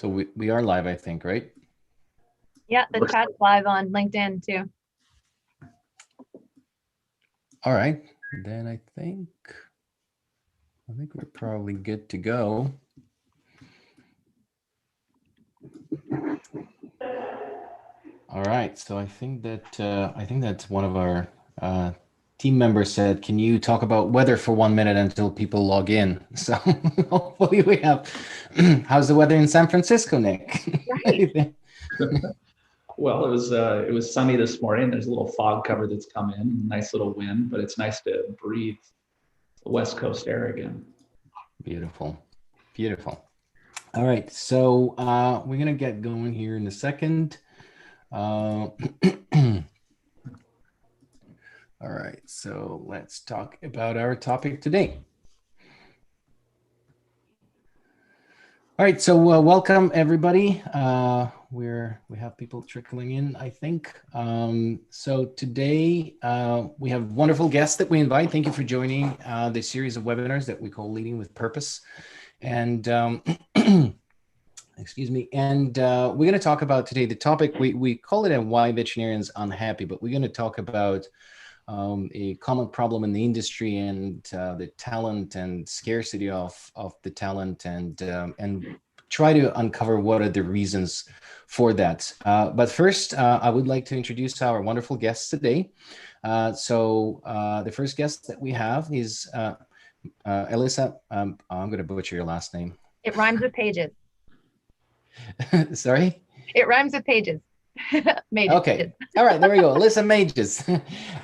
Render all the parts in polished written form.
So we are live, I think, right? Yeah, the chat's live on LinkedIn too. All right, then I think we're probably good to go. All right, so I think that one of our team members said, "Can you talk about weather for 1 minute until people log in?" So hopefully we have. How's the weather in San Francisco, Nick? Right. Well, it was sunny this morning. There's a little fog cover that's come in, nice little wind, but it's nice to breathe the West Coast air again. Beautiful, beautiful. All right, so we're gonna get going here in a second. All right, so let's talk about our topic today. All right, so welcome everybody. We have people trickling in, I think. So today we have wonderful guests that we invite. Thank you for joining the series of webinars that we call Leading with Purpose. And excuse me. And we're going to talk about today the topic, we call it why veterinarians unhappy, but we're going to talk about a common problem in the industry and the talent and scarcity of the talent and try to uncover what are the reasons for that. But first, I would like to introduce our wonderful guests today. So the first guest that we have is Alyssa. I'm going to butcher your last name. It rhymes with pages. Sorry? It rhymes with pages. Mages. Okay. All right. There we go. Alyssa Mages.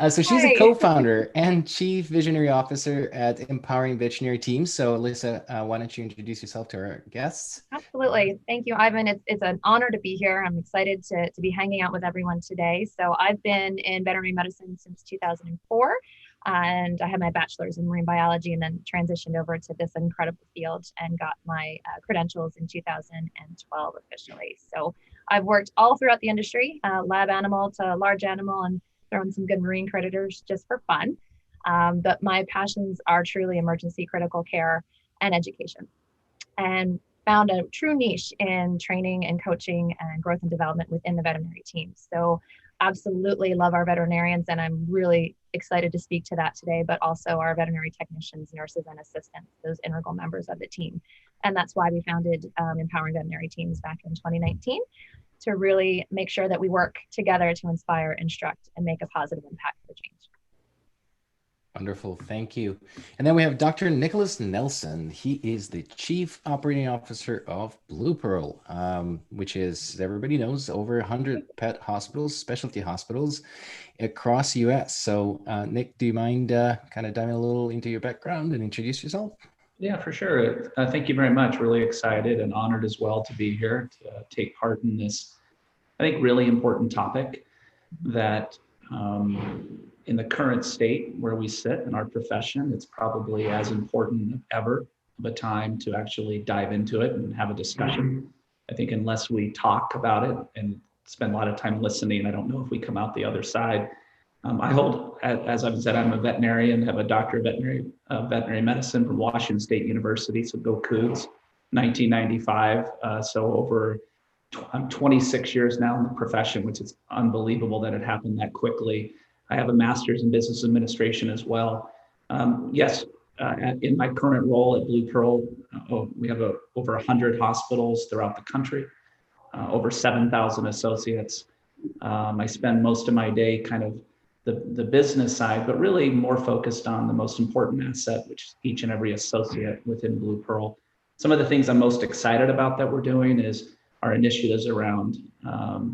So she's Hi. a co-founder and chief visionary officer at Empowering Veterinary Teams. So Alyssa, why don't you introduce yourself to our guests? Absolutely. Thank you, Ivan. It's an honor to be here. I'm excited to be hanging out with everyone today. So I've been in veterinary medicine since 2004. And I had my bachelor's in marine biology and then transitioned over to this incredible field and got my credentials in 2012 officially. So I've worked all throughout the industry, lab animal to large animal, and thrown some good marine predators just for fun. But my passions are truly emergency critical care and education, and found a true niche in training and coaching and growth and development within the veterinary team. So absolutely love our veterinarians, and I'm really excited to speak to that today, but also our veterinary technicians, nurses, and assistants, those integral members of the team. And that's why we founded Empowering Veterinary Teams back in 2019, to really make sure that we work together to inspire, instruct, and make a positive impact for change. Wonderful. Thank you. And then we have Dr. Nicholas Nelson. He is the Chief Operating Officer of BluePearl, which is, as everybody knows, over 100 pet hospitals, specialty hospitals across the US. So Nick, do you mind kind of diving a little into your background and introduce yourself? Yeah, for sure. Thank you very much. Really excited and honored as well to be here to take part in this, I think, really important topic that in the current state where we sit in our profession, it's probably as important as ever of a time to actually dive into it and have a discussion. I think unless we talk about it and spend a lot of time listening, I don't know if we come out the other side. I hold, as I've said, I'm a veterinarian, have a doctor of veterinary medicine from Washington State University, so go Cougs, 1995. So I'm 26 years now in the profession, which is unbelievable that it happened that quickly. I have a master's in business administration as well. In my current role at BluePearl, we have over 100 hospitals throughout the country, over 7,000 associates. I spend most of my day kind of the business side, but really more focused on the most important asset, which is each and every associate within BluePearl. Some of the things I'm most excited about that we're doing is our initiatives around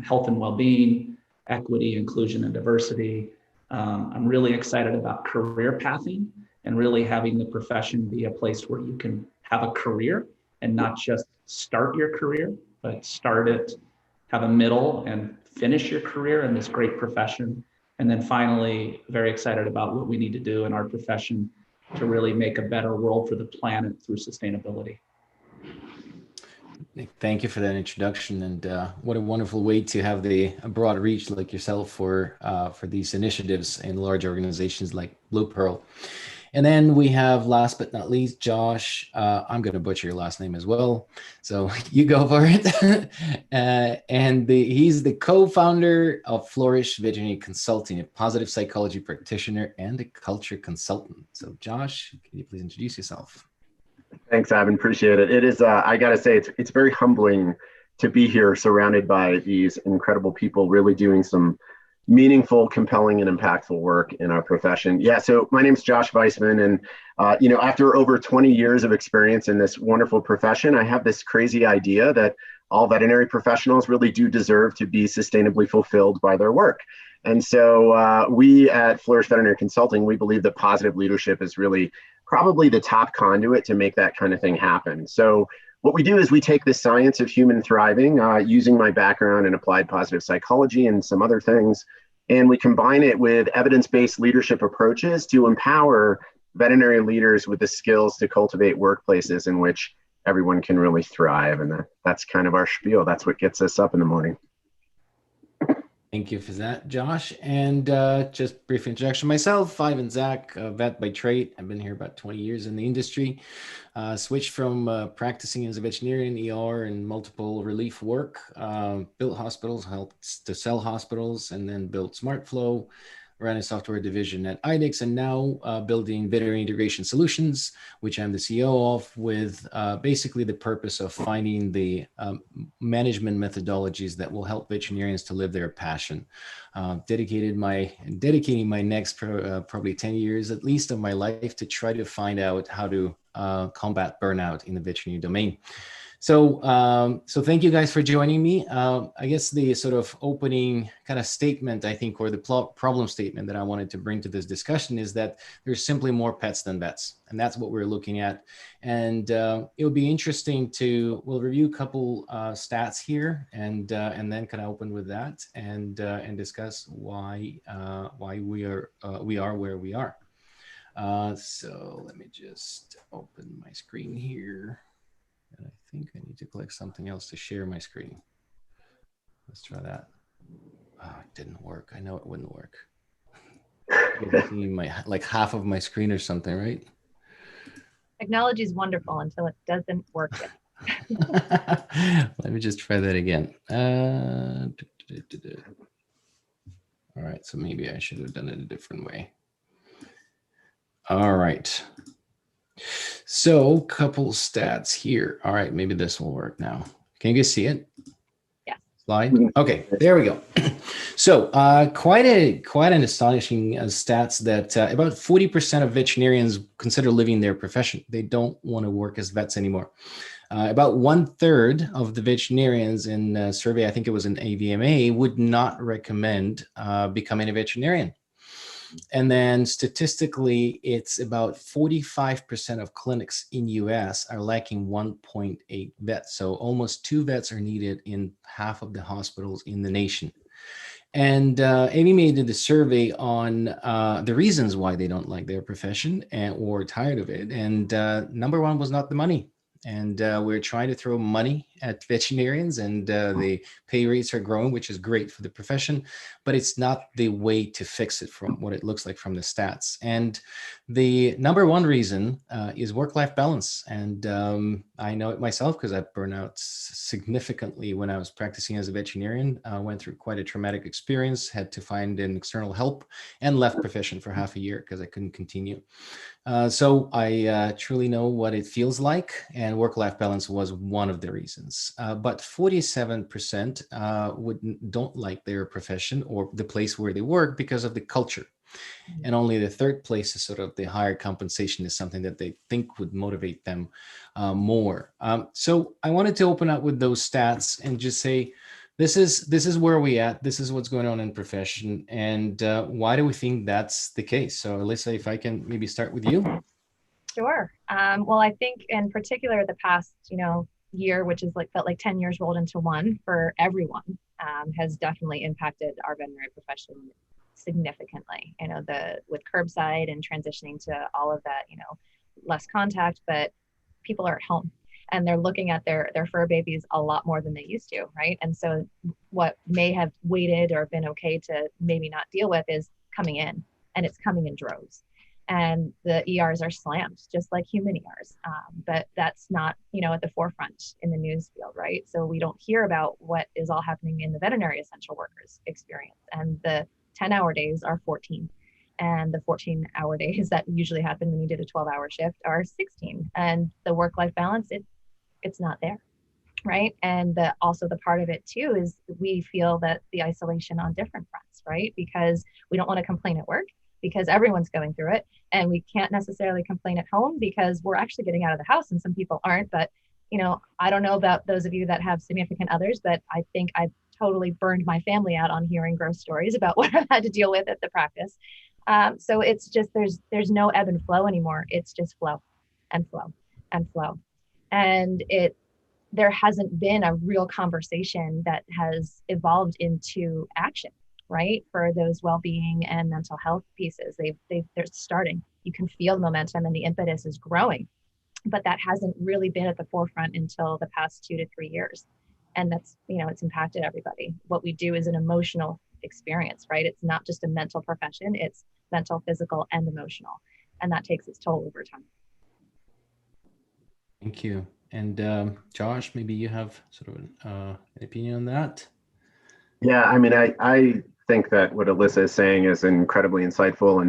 health and well-being, equity, inclusion, and diversity. I'm really excited about career pathing and really having the profession be a place where you can have a career and not just start your career, but start it, have a middle, and finish your career in this great profession. And then finally, very excited about what we need to do in our profession to really make a better world for the planet through sustainability. Nick, thank you for that introduction, and what a wonderful way to have a broad reach like yourself for these initiatives in large organizations like BluePearl. And then we have, last but not least, Josh. I'm going to butcher your last name as well, so you go for it. He's the co-founder of Flourish Veterinary Consulting, a positive psychology practitioner and a culture consultant. So Josh, can you please introduce yourself? Thanks, Ivan. Appreciate it. It is, I got to say, it's very humbling to be here surrounded by these incredible people really doing some meaningful, compelling, and impactful work in our profession. Yeah, so my name's Josh Vaisman, and after over 20 years of experience in this wonderful profession, I have this crazy idea that all veterinary professionals really do deserve to be sustainably fulfilled by their work. And so we at Flourish Veterinary Consulting, we believe that positive leadership is really probably the top conduit to make that kind of thing happen. So what we do is we take the science of human thriving, using my background in applied positive psychology and some other things, and we combine it with evidence-based leadership approaches to empower veterinary leaders with the skills to cultivate workplaces in which everyone can really thrive. And that's kind of our spiel. That's what gets us up in the morning. Thank you for that, Josh. And just brief introduction myself, Ivan Zach, vet by trade. I've been here about 20 years in the industry. Switched from practicing as a veterinarian, ER, and multiple relief work. Built hospitals, helped to sell hospitals, and then built SmartFlow. Ran a software division at IDEX, and now building veterinary integration solutions, which I'm the CEO of, with basically the purpose of finding the management methodologies that will help veterinarians to live their passion. Dedicating my next probably 10 years at least of my life to try to find out how to combat burnout in the veterinary domain. So thank you guys for joining me. I guess the sort of opening kind of statement, I think, or the problem statement that I wanted to bring to this discussion is that there's simply more pets than vets. And that's what we're looking at. And it would be interesting we'll review a couple stats here and then kind of open with that and discuss why we are where we are. So let me just open my screen here. And I think I need to click something else to share my screen. Let's try that. Oh, it didn't work. I know it wouldn't work. You're seeing like half of my screen or something, right? Technology is wonderful until it doesn't work yet. Let me just try that again. All right, so maybe I should have done it a different way. All right. So couple stats here. All right, maybe this will work now. Can you guys see it? Yeah. Slide. Okay, there we go. So quite an astonishing stats that about 40% of veterinarians consider leaving their profession. They don't want to work as vets anymore. About 1/3 of the veterinarians in a survey, I think it was an AVMA, would not recommend becoming a veterinarian. And then statistically, it's about 45% of clinics in US are lacking 1.8 vets. So almost 2 vets are needed in half of the hospitals in the nation. And Amy did a survey on the reasons why they don't like their profession or tired of it. And number one was not the money. And we're trying to throw money at veterinarians, and the pay rates are growing, which is great for the profession, but it's not the way to fix it from what it looks like from the stats. And the number one reason is work-life balance. And I know it myself because I burned out significantly when I was practicing as a veterinarian. I went through quite a traumatic experience, had to find an external help, and left profession for half a year because I couldn't continue. So I truly know what it feels like, and work-life balance was one of the reasons. But 47% don't like their profession or the place where they work because of the culture. And only the third place is sort of the higher compensation is something that they think would motivate them more. So I wanted to open up with those stats and just say, this is where we at. This is what's going on in profession, and why do we think that's the case? So, Alyssa, if I can maybe start with you. Sure. Well, I think in particular the past, year, which is felt like 10 years rolled into one for everyone, has definitely impacted our veterinary profession significantly. With curbside and transitioning to all of that, less contact, but people are at home. And they're looking at their fur babies a lot more than they used to, right? And so what may have waited or been okay to maybe not deal with is coming in, and it's coming in droves. and the ERs are slammed, just like human ERs. But that's not, at the forefront in the news field, right? So we don't hear about what is all happening in the veterinary essential workers experience. And the 10-hour days are 14. And the 14-hour days that usually happen when you did a 12-hour shift are 16. And the work-life balance, it's not there, right? And also the part of it too is we feel that the isolation on different fronts, right? Because we don't want to complain at work, because everyone's going through it, and we can't necessarily complain at home because we're actually getting out of the house, and some people aren't. But I don't know about those of you that have significant others, but I think I've totally burned my family out on hearing gross stories about what I've had to deal with at the practice. So it's just there's no ebb and flow anymore. It's just flow and flow and flow, and there hasn't been a real conversation that has evolved into action, right? For those well-being and mental health pieces. They're starting. You can feel the momentum and the impetus is growing, but that hasn't really been at the forefront until the past 2 to 3 years. And that's, it's impacted everybody. What we do is an emotional experience, right? It's not just a mental profession, it's mental, physical, and emotional. And that takes its toll over time. Thank you. And Josh, maybe you have sort of an opinion on that? Yeah, I mean, I think that what Alyssa is saying is incredibly insightful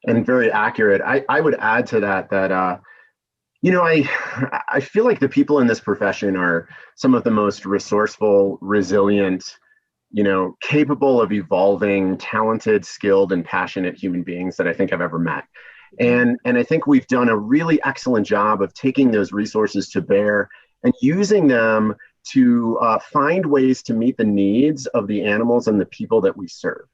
and very accurate. I would add to that I feel like the people in this profession are some of the most resourceful, resilient, capable of evolving, talented, skilled, and passionate human beings that I think I've ever met. And I think we've done a really excellent job of taking those resources to bear and using them to find ways to meet the needs of the animals and the people that we serve.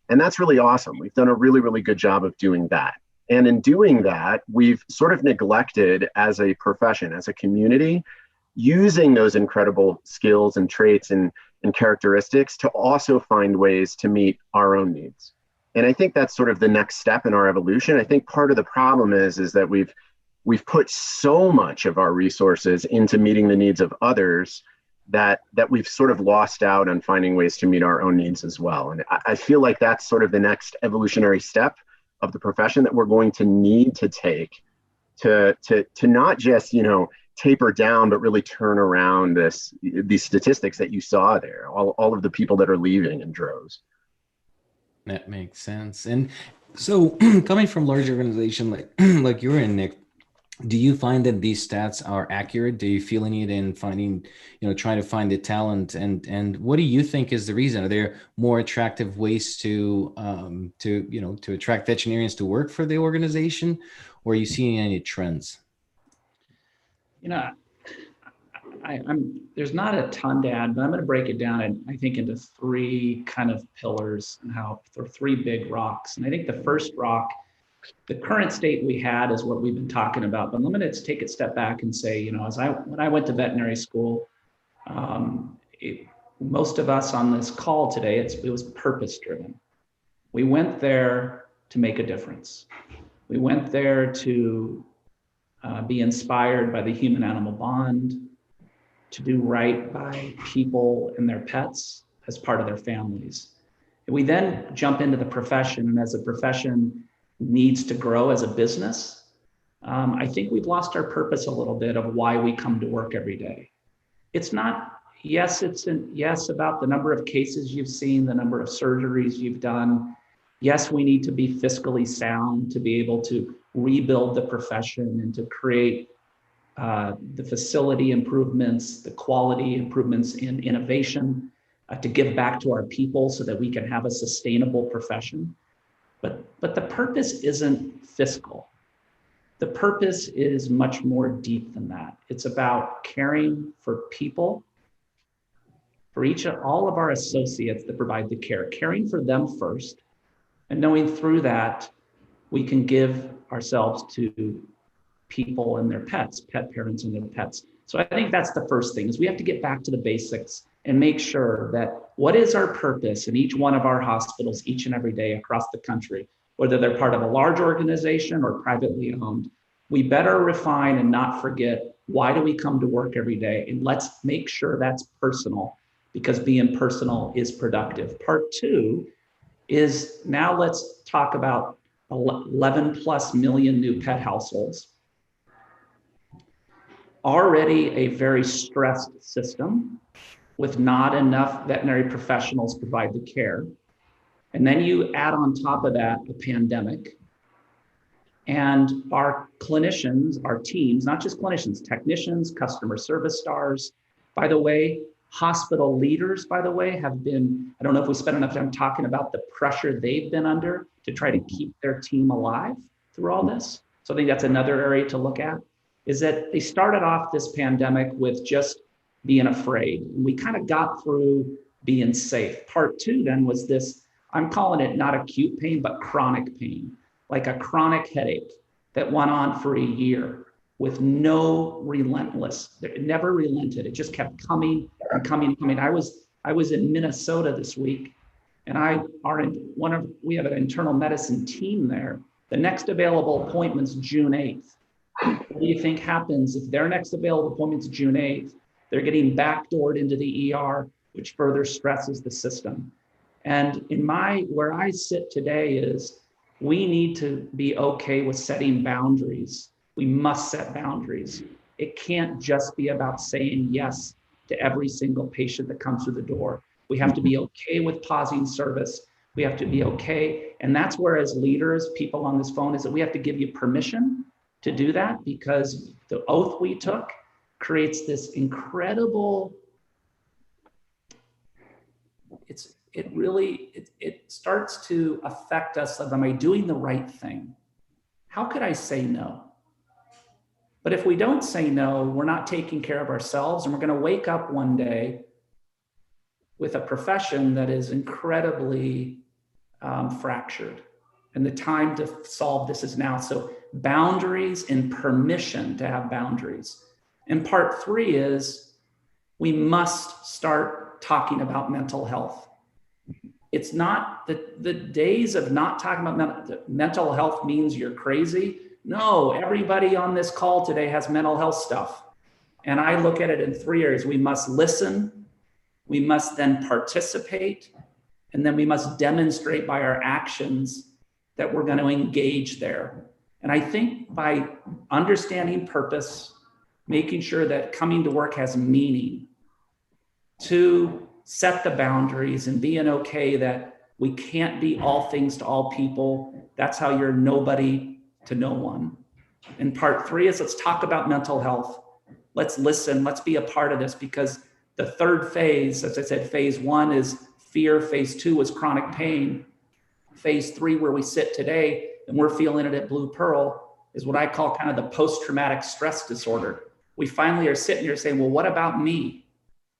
And that's really awesome. We've done a really, really good job of doing that. And in doing that, we've sort of neglected as a profession, as a community, using those incredible skills and traits and characteristics to also find ways to meet our own needs. And I think that's sort of the next step in our evolution. I think part of the problem is that we've put so much of our resources into meeting the needs of others that we've sort of lost out on finding ways to meet our own needs as well. And I feel like that's sort of the next evolutionary step of the profession that we're going to need to take to not just, taper down, but really turn around these statistics that you saw there, all of the people that are leaving in droves. That makes sense. And so coming from large organization like you're in, Nick, do you find that these stats are accurate? Do you feel a need in finding, trying to find the talent? And what do you think is the reason? Are there more attractive ways to attract veterinarians to work for the organization? Or are you seeing any trends? There's not a ton to add, but I'm going to break it down, and I think into 3 kind of pillars and how there are 3 big rocks. And I think the first rock, the current state we had is what we've been talking about, but I'm going to take a step back and say, when I went to veterinary school, most of us on this call today, it was purpose driven. We went there to make a difference. We went there to be inspired by the human animal bond, to do right by people and their pets as part of their families. And we then jump into the profession, and as a profession needs to grow as a business, I think we've lost our purpose a little bit of why we come to work every day. It's not, yes about the number of cases you've seen, the number of surgeries you've done. Yes, we need to be fiscally sound to be able to rebuild the profession and to create the facility improvements, the quality improvements in innovation, to give back to our people so that we can have a sustainable profession. But the purpose isn't fiscal. The purpose is much more deep than that. It's about caring for people, for all of our associates that provide the care, caring for them first, and knowing through that we can give ourselves to people and their pets, pet parents and their pets. So I think that's the first thing, is we have to get back to the basics and make sure that what is our purpose in each one of our hospitals each and every day across the country, whether they're part of a large organization or privately owned. We better refine and not forget, why do we come to work every day? And let's make sure that's personal, because being personal is productive. Part 2 is, now let's talk about 11 plus million new pet households, already a very stressed system with not enough veterinary professionals to provide the care. And then you add on top of that a pandemic, and our clinicians, our teams, not just clinicians, technicians, customer service stars, by the way, hospital leaders, by the way, have been, I don't know if we spent enough time talking about the pressure they've been under to try to keep their team alive through all this. So I think that's another area to look at, is that they started off this pandemic with just being afraid. And we kind of got through being safe. Part two then was this, I'm calling it not acute pain, but chronic pain, like a chronic headache that went on for a year with no relentless, it never relented. It just kept coming and coming and coming. I was in Minnesota this week, and we have an internal medicine team there. The next available appointment's June 8th. What do you think happens if their next available appointment's June 8th? They're getting backdoored into the ER, which further stresses the system. And where I sit today is we need to be okay with setting boundaries. We must set boundaries. It can't just be about saying yes to every single patient that comes through the door. We have to be okay with pausing service. We have to be okay. And that's where, as leaders, people on this phone, is that we have to give you permission to do that, because the oath we took creates this incredible, it starts to affect us of, am I doing the right thing? How could I say no? But if we don't say no, we're not taking care of ourselves, and we're going to wake up one day with a profession that is incredibly fractured. And the time to solve this is now. So boundaries and permission to have boundaries. And part three is we must start talking about mental health. It's not the days of not talking about mental health means you're crazy. No, everybody on this call today has mental health stuff. And I look at it in three areas. We must listen, we must then participate, and then we must demonstrate by our actions that we're going to engage there. And I think by understanding purpose, making sure that coming to work has meaning, to set the boundaries and being okay that we can't be all things to all people. That's how you're nobody to no one. And part three is, let's talk about mental health. Let's listen, let's be a part of this, because the third phase, as I said, phase one is fear, phase two was chronic pain. Phase three, where we sit today, and we're feeling it at BluePearl, is what I call kind of the post-traumatic stress disorder. We finally are sitting here saying, well, what about me?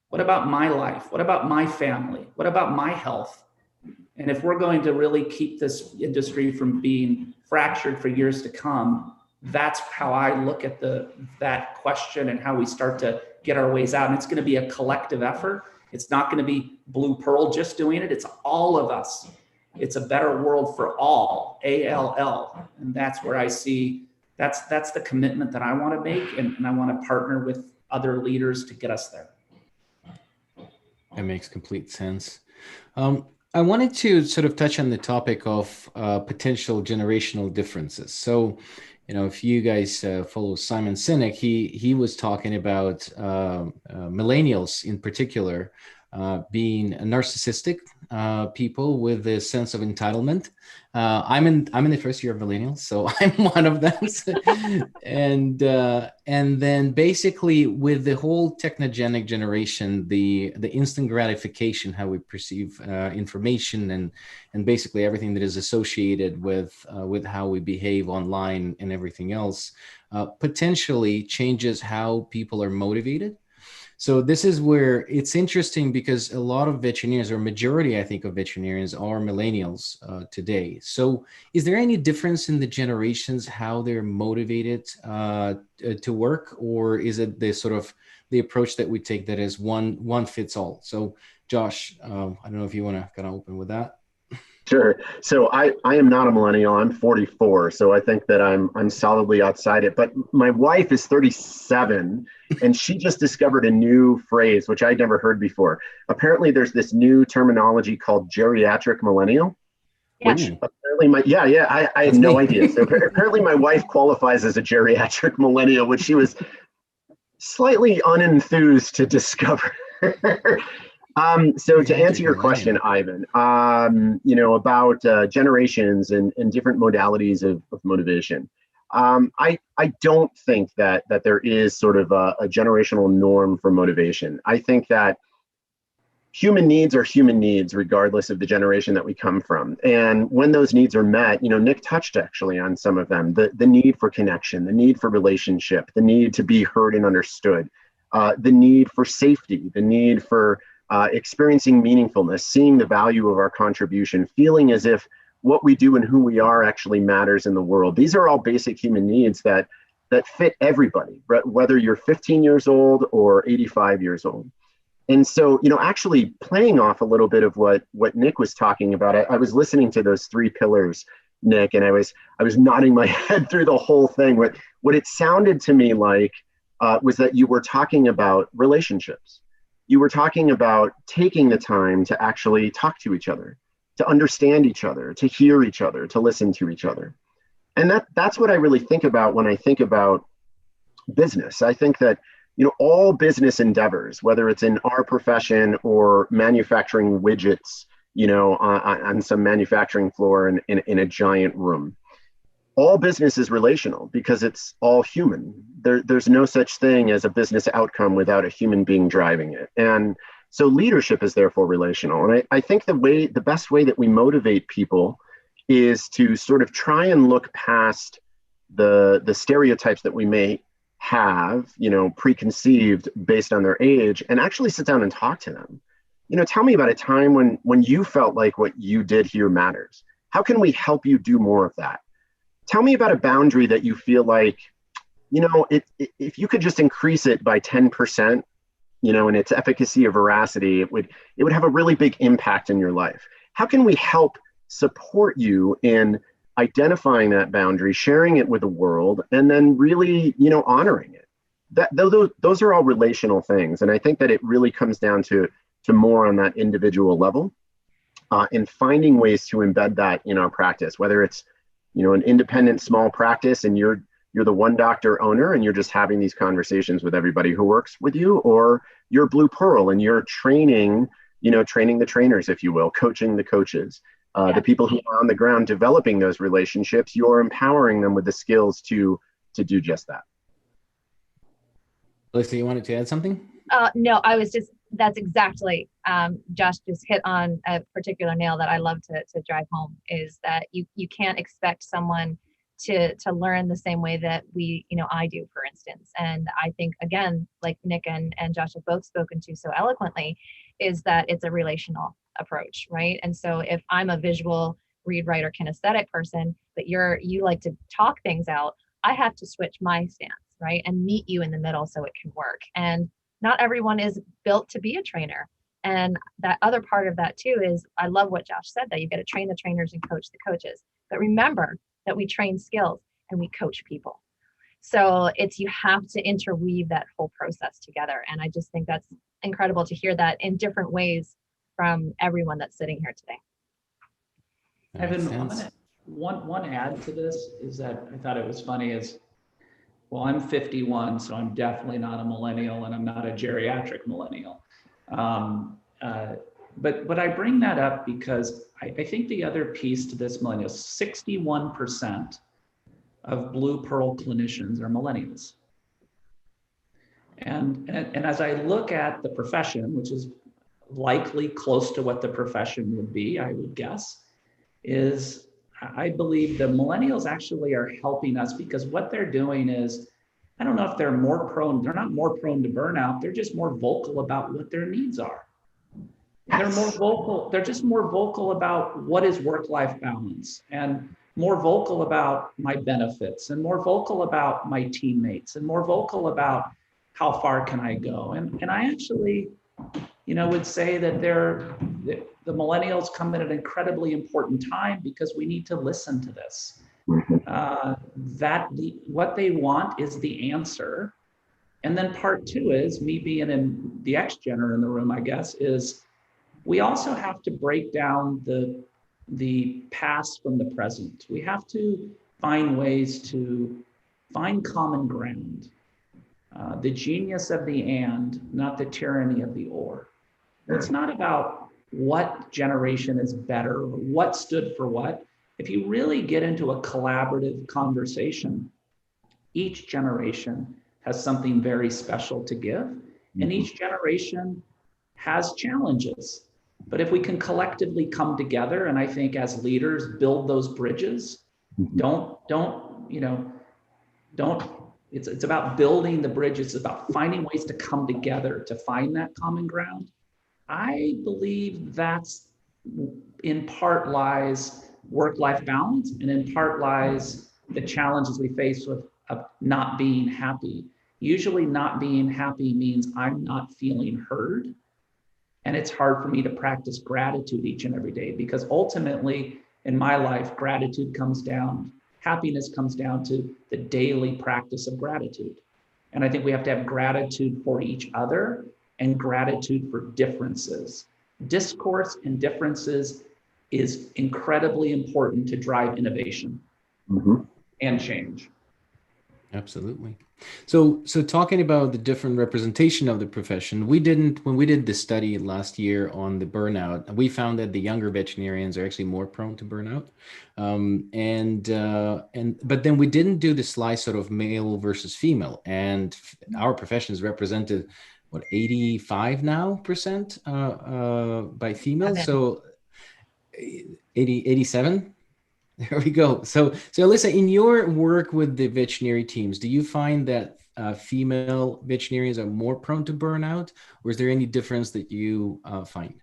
What about my life? What about my family? What about my health? And if we're going to really keep this industry from being fractured for years to come, that's how I look at that question and how we start to get our ways out. And it's going to be a collective effort. It's not going to be BluePearl just doing it. It's all of us. It's a better world for all, ALL. And that's where I see, that's the commitment that I want to make. And I want to partner with other leaders to get us there. That makes complete sense. I wanted to sort of touch on the topic of potential generational differences. So, if you guys follow Simon Sinek, he was talking about millennials in particular being narcissistic people with a sense of entitlement. I'm in the first year of millennials, so I'm one of them. And then basically with the whole technogenic generation, the instant gratification, how we perceive information, and basically everything that is associated with how we behave online and everything else, potentially changes how people are motivated. So this is where it's interesting, because a lot of veterinarians, or majority, I think, of veterinarians are millennials today. So is there any difference in the generations, how they're motivated to work, or is it the sort of the approach that we take that is one fits all? So Josh, I don't know if you want to kind of open with that. Sure. So I am not a millennial. I'm 44. So I think that I'm solidly outside it. But my wife is 37, and she just discovered a new phrase, which I'd never heard before. Apparently, there's this new terminology called geriatric millennial, which apparently Apparently I had no idea. So apparently my wife qualifies as a geriatric millennial, which she was slightly unenthused to discover. So to answer your question, Ivan, about generations and different modalities of motivation. I don't think that there is sort of a generational norm for motivation. I think that human needs are human needs, regardless of the generation that we come from. And when those needs are met, Nick touched actually on some of them, the need for connection, the need for relationship, the need to be heard and understood, the need for safety, the need for experiencing meaningfulness, seeing the value of our contribution, feeling as if what we do and who we are actually matters in the world. These are all basic human needs that fit everybody, whether you're 15 years old or 85 years old. And so, actually playing off a little bit of what Nick was talking about, I was listening to those 3 pillars, Nick, and I was nodding my head through the whole thing. What it sounded to me like was that you were talking about relationships. You were talking about taking the time to actually talk to each other, to understand each other, to hear each other, to listen to each other. And that's what I really think about when I think about business. I think that all business endeavors, whether it's in our profession or manufacturing widgets, on some manufacturing floor in a giant room, all business is relational because it's all human. There's no such thing as a business outcome without a human being driving it. And so leadership is therefore relational. And I think the best way that we motivate people is to sort of try and look past the stereotypes that we may have, preconceived based on their age, and actually sit down and talk to them. Tell me about a time when you felt like what you did here matters. How can we help you do more of that? Tell me about a boundary that you feel like, if you could just increase it by 10%, in its efficacy or veracity, it would have a really big impact in your life. How can we help support you in identifying that boundary, sharing it with the world, and then really, honoring it? Those are all relational things. And I think that it really comes down to more on that individual level, and finding ways to embed that in our practice, whether it's, an independent small practice and you're the one doctor owner and you're just having these conversations with everybody who works with you, or you're BluePearl and you're training the trainers, if you will, coaching the coaches. The people who are on the ground developing those relationships, you're empowering them with the skills to do just that. Alyssa, you wanted to add something? No, that's exactly, Josh just hit on a particular nail that I love to drive home, is that you can't expect someone to learn the same way that I do, for instance. And I think, again, like Nick and Josh have both spoken to so eloquently, is that it's a relational approach, right? And so if I'm a visual read, write, or kinesthetic person, but you like to talk things out, I have to switch my stance, right? And meet you in the middle so it can work. And not everyone is built to be a trainer. And that other part of that too is, I love what Josh said, that you got to train the trainers and coach the coaches. But remember that we train skills and we coach people. So you have to interweave that whole process together. And I just think that's incredible to hear that in different ways from everyone that's sitting here today. Evan, one add to this is that I thought it was funny is, well, I'm 51, so I'm definitely not a millennial and I'm not a geriatric millennial. But I bring that up because I think the other piece to this millennial, 61% of BluePearl clinicians are millennials. And as I look at the profession, which is likely close to what the profession would be, I would guess, is I believe the millennials actually are helping us, because what they're doing is, I don't know if they're not more prone to burnout, they're just more vocal about what their needs are. They're more vocal, they're just more vocal about what is work-life balance, and more vocal about my benefits, and more vocal about my teammates, and more vocal about how far can I go. And I actually, would say that the millennials come at an incredibly important time, because we need to listen to this. What they want is the answer. And then part two is, me being in the X-Gener in the room, I guess, is we also have to break down the the past from the present. We have to find ways to find common ground. The genius of the and, not the tyranny of the or. It's not about what generation is better or what stood for what. If you really get into a collaborative conversation, each generation has something very special to give, and each generation has challenges. But if we can collectively come together, and I think as leaders build those bridges, it's about building the bridges, it's about finding ways to come together to find that common ground. I believe that's in part lies work-life balance, and in part lies the challenges we face with of not being happy. Usually not being happy means I'm not feeling heard. And it's hard for me to practice gratitude each and every day, because ultimately in my life, happiness comes down to the daily practice of gratitude. And I think we have to have gratitude for each other and gratitude for differences. Discourse and differences is incredibly important to drive innovation and change. Absolutely. So talking about the different representation of the profession, when we did the study last year on the burnout, we found that the younger veterinarians are actually more prone to burnout. But then we didn't do the slice sort of male versus female, and our profession is represented, 85% now by females. So 87. There we go. So Alyssa, in your work with the veterinary teams, do you find that female veterinarians are more prone to burnout, or is there any difference that you find?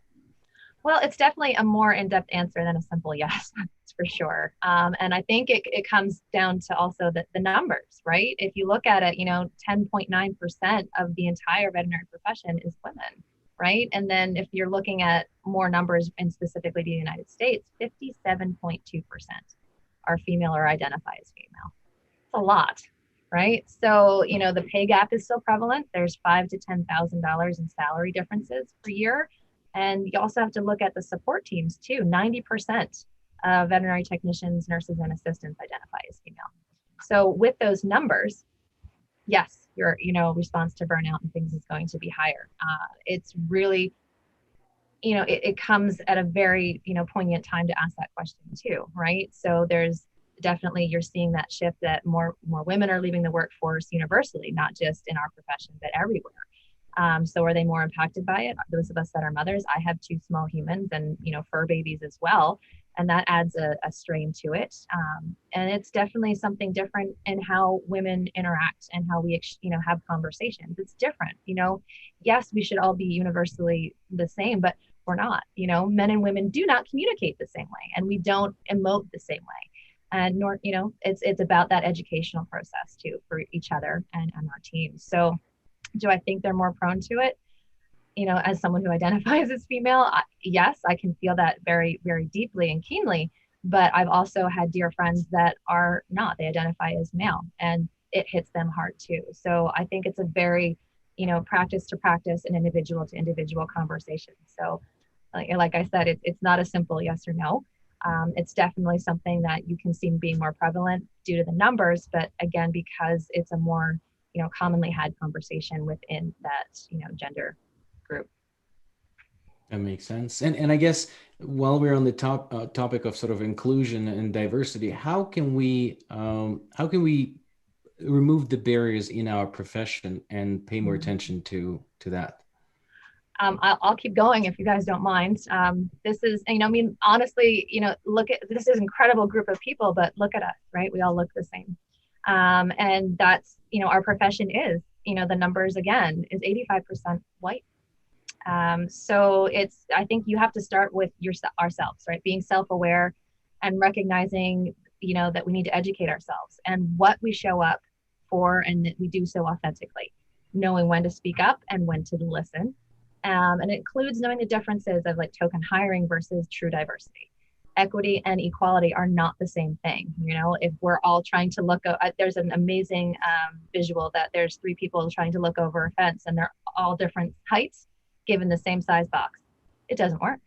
Well, it's definitely a more in-depth answer than a simple yes, that's for sure. And I think it comes down to also the numbers, right? If you look at it, 10.9% of the entire veterinary profession is women, right? And then if you're looking at more numbers, and specifically the United States, 57.2% are female or identify as female. It's a lot, right? So, the pay gap is still prevalent. There's $5,000 to $10,000 in salary differences per year. And you also have to look at the support teams too. 90% of veterinary technicians, nurses, and assistants identify as female. So with those numbers, yes, your response to burnout and things is going to be higher. It's really, it comes at a very poignant time to ask that question too, right? So there's definitely, you're seeing that shift that more women are leaving the workforce universally, not just in our profession but everywhere. So are they more impacted by it? Those of us that are mothers, I have 2 small humans and fur babies as well. And that adds a strain to it. And it's definitely something different in how women interact and how we, have conversations. It's different, yes, we should all be universally the same, but we're not, men and women do not communicate the same way, and we don't emote the same way. And nor, it's about that educational process too, for each other and our teams. So do I think they're more prone to it? As someone who identifies as female, yes, I can feel that very, very deeply and keenly. But I've also had dear friends that are not, they identify as male, and it hits them hard too. So I think it's a very, practice to practice and individual to individual conversation. So like I said, it's not a simple yes or no. It's definitely something that you can see being more prevalent due to the numbers, but again, because it's a more, commonly had conversation within that, gender group. That makes sense. And I guess while we're on the topic of sort of inclusion and diversity, how can we remove the barriers in our profession and pay more attention to that? I'll keep going if you guys don't mind. This is, honestly, look at, this is an incredible group of people, but look at us, right? We all look the same. And that's, our profession is, the numbers again is 85% white. So I think you have to start with ourselves, right? Being self-aware and recognizing, that we need to educate ourselves and what we show up for, and that we do so authentically, knowing when to speak up and when to listen. And it includes knowing the differences of like token hiring versus true diversity. Equity and equality are not the same thing. If we're all trying to look, there's an amazing visual that there's 3 people trying to look over a fence and they're all different heights given the same size box. It doesn't work,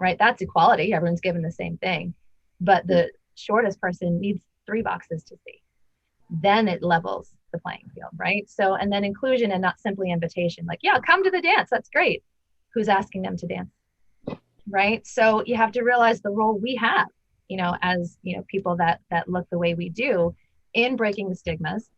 right? That's equality. Everyone's given the same thing. But the shortest person needs 3 boxes to see. Then it levels the playing field, right? So, and then inclusion and not simply invitation, like, yeah, come to the dance. That's great. Who's asking them to dance, right? So you have to realize the role we have, as, people that look the way we do in breaking the stigmas.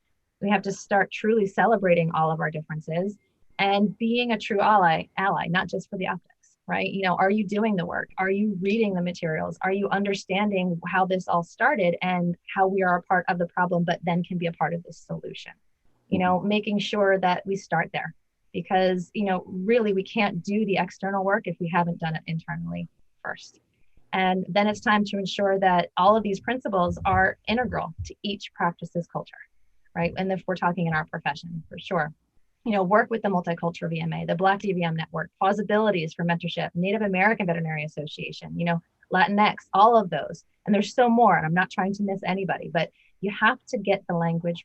We have to start truly celebrating all of our differences and being a true ally, not just for the optics, right? Are you doing the work? Are you reading the materials? Are you understanding how this all started and how we are a part of the problem, but then can be a part of the solution? Making sure that we start there, because, really we can't do the external work if we haven't done it internally first. And then it's time to ensure that all of these principles are integral to each practice's culture, right? And if we're talking in our profession, for sure. Work with the Multicultural VMA, the Black DVM Network, Plausibilities for Mentorship, Native American Veterinary Association, Latinx, all of those. And there's so more, and I'm not trying to miss anybody, but you have to get the language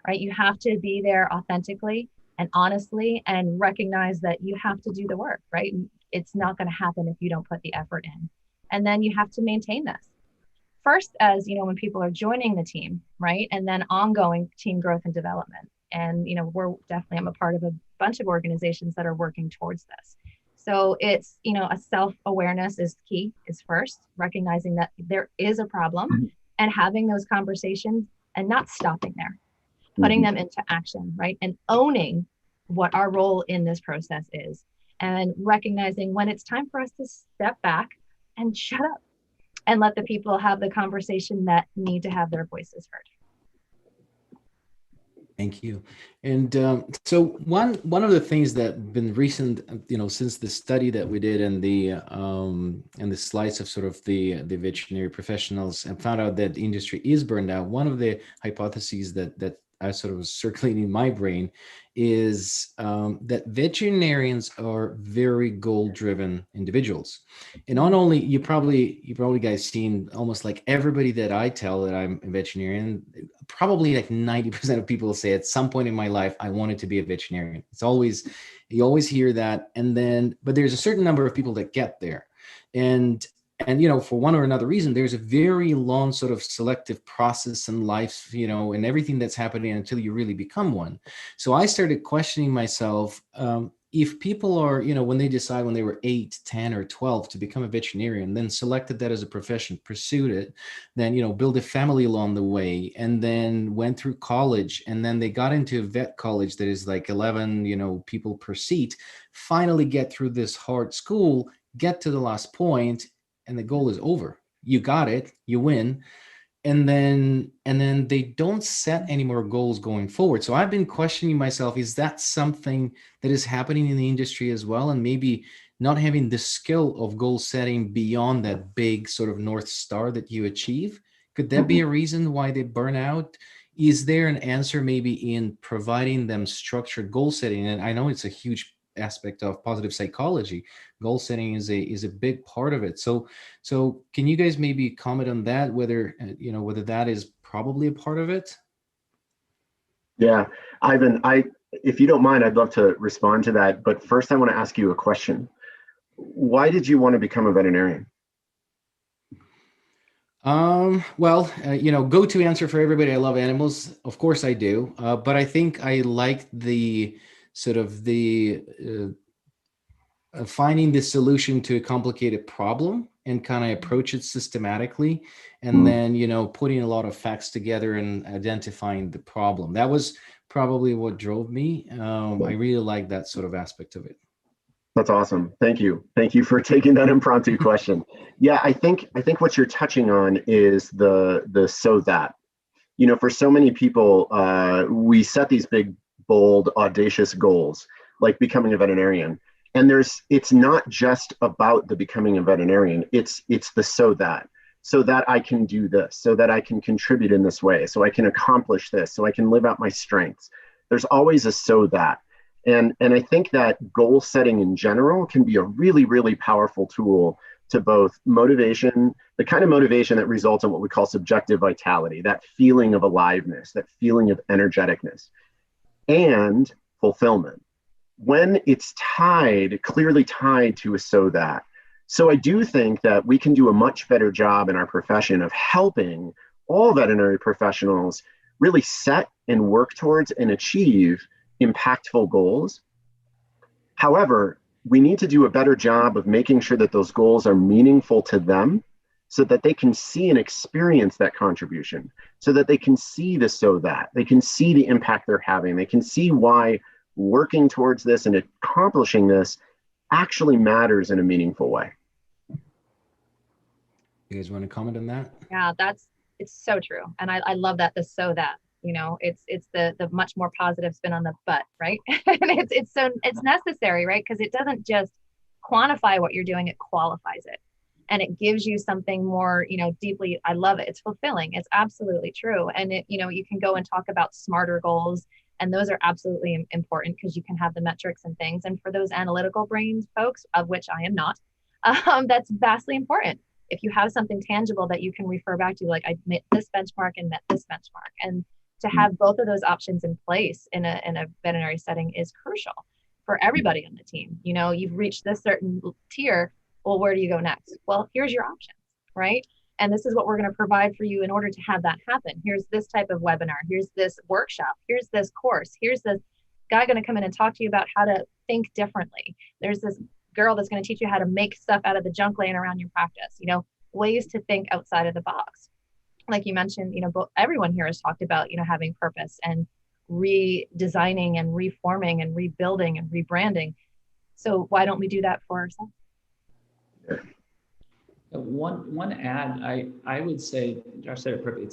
right? You have to be there authentically and honestly and recognize that you have to do the work, right? It's not going to happen if you don't put the effort in. And then you have to maintain this. First, as when people are joining the team, right? And then ongoing team growth and development. And, I'm a part of a bunch of organizations that are working towards this. So it's, a self-awareness is key, is first, recognizing that there is a problem and having those conversations and not stopping there, putting them into action, right? And owning what our role in this process is, and recognizing when it's time for us to step back and shut up and let the people have the conversation that need to have their voices heard. Thank you. And so one of the things that been recent, since the study that we did and the slides of sort of the veterinary professionals, and found out that the industry is burned out. One of the hypotheses that I sort of was circulating in my brain is that veterinarians are very goal-driven individuals. And not only, you probably guys seen almost like everybody that I tell that I'm a veterinarian, probably like 90% of people say at some point in my life, I wanted to be a veterinarian. You always hear that. But there's a certain number of people that get there. And for one or another reason, there's a very long sort of selective process in life, and everything that's happening until you really become one. So I started questioning myself, if people are, when they decide when they were 8, 10, or 12 to become a veterinarian, then selected that as a profession, pursued it, then, build a family along the way, and then went through college, and then they got into a vet college that is like 11, people per seat, finally get through this hard school, get to the last point, and the goal is over. You got it, you win. And then they don't set any more goals going forward. So I've been questioning myself, is that something that is happening in the industry as well? And maybe not having the skill of goal setting beyond that big sort of North Star that you achieve? Could that be a reason why they burn out? Is there an answer maybe in providing them structured goal setting? And I know it's a huge aspect of positive psychology. Goal setting is a big part of it. So can you guys maybe comment on that, whether that is probably a part of it? Yeah, Ivan, if you don't mind, I'd love to respond to that. But first, I want to ask you a question. Why did you want to become a veterinarian? Go-to answer for everybody. I love animals. Of course I do. But I think I like the sort of finding the solution to a complicated problem and kind of approach it systematically, and then, putting a lot of facts together and identifying the problem. That was probably what drove me. I really like that sort of aspect of it. That's awesome. Thank you. Thank you for taking that impromptu question. Yeah, I think what you're touching on is the so that, for so many people, we set these big, bold, audacious goals, like becoming a veterinarian. And it's not just about the becoming a veterinarian. It's the so that I can do this, so that I can contribute in this way, so I can accomplish this, so I can live out my strengths. There's always a so that. And I think that goal setting in general can be a really, really powerful tool to both motivation, the kind of motivation that results in what we call subjective vitality, that feeling of aliveness, that feeling of energeticness, and fulfillment. When it's clearly tied to a so that, So I do think that we can do a much better job in our profession of helping all veterinary professionals really set and work towards and achieve impactful goals. However, we need to do a better job of making sure that those goals are meaningful to them so that they can see and experience that contribution, so that they can see the so that, they can see the impact they're having, they can see why working towards this and accomplishing this actually matters in a meaningful way. You guys want to comment on that? Yeah, it's so true. And I love that, the so that, it's the much more positive spin on the but, right? And it's necessary, right? Because it doesn't just quantify what you're doing, it qualifies it. And it gives you something more, deeply, I love it. It's fulfilling. It's absolutely true. And you can go and talk about smarter goals, and those are absolutely important because you can have the metrics and things. And for those analytical brains folks, of which I am not, that's vastly important. If you have something tangible that you can refer back to, like I met this benchmark and met this benchmark, and to have both of those options in place in a veterinary setting is crucial for everybody on the team. You've reached this certain tier. Well, where do you go next? Well, here's your options, right? And this is what we're going to provide for you in order to have that happen. Here's this type of webinar. Here's this workshop. Here's this course. Here's this guy going to come in and talk to you about how to think differently. There's this girl that's going to teach you how to make stuff out of the junk laying around your practice, ways to think outside of the box. Like you mentioned, everyone here has talked about, having purpose and redesigning and reforming and rebuilding and rebranding. So why don't we do that for ourselves? One add, I would say, Josh said it perfectly,